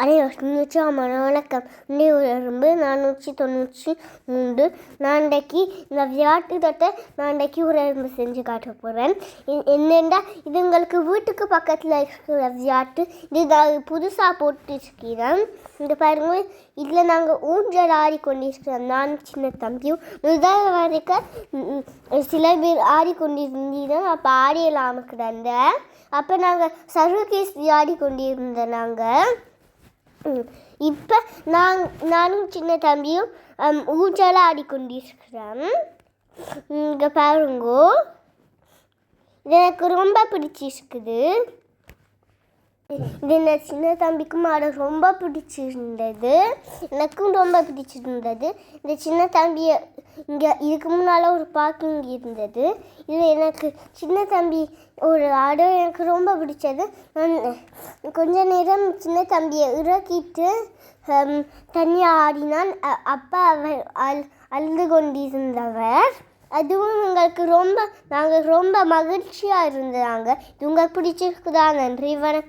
அனைவருக்கும் வணக்கம். இன்றைய 493. நான் இன்றைக்கு இந்த விளையாட்டுத்தட்டை ஒரு எறும்பு செஞ்சு காட்ட போகிறேன். என்னென்னா இது உங்களுக்கு வீட்டுக்கு பக்கத்தில் இருக்கிற விளையாட்டு. இது நான் புதுசாக போட்டுருக்கிறேன். இந்த பாருங்க, இதில் நாங்கள் ஊஞ்சல் ஆடிக்கொண்டிருக்கிறோம். நானும் சின்ன தம்பியும் முதல் வரைக்கும் சில பேர் ஆடிக்கொண்டிருந்தோம். அப்போ ஆடியெல்லாம் கிடந்த அப்போ நாங்கள் சர்வகேஸ் ஆடிக்கொண்டிருந்தோம். நாங்கள் இப்போ நானும் சின்ன தம்பியும் ஊஞ்சல் ஆடிக்கொண்டிருக்கிறோம். இங்கே பாருங்கோ, எனக்கு ரொம்ப பிடிச்சிருக்குது. இது என்ன சின்ன தம்பிக்கும் ரொம்ப பிடிச்சிருந்தது, எனக்கும் ரொம்ப பிடிச்சிருந்தது. இந்த சின்ன தம்பியை இங்கே இதுக்கு முன்னால் ஒரு பார்க்கிங் இருந்தது. இது எனக்கு சின்ன தம்பி ஒரு ஆடம் எனக்கு ரொம்ப பிடிச்சது. நான் கொஞ்ச நேரம் சின்ன தம்பியை இறக்கிட்டு தனியாக ஆடினான். அப்பா அவர் அழுது கொண்டிருந்தவர். அதுவும் எங்களுக்கு நாங்கள் ரொம்ப மகிழ்ச்சியாக இருந்தாங்க. இது உங்களுக்கு பிடிச்சிருக்குதா? நன்றி, வணக்கம்.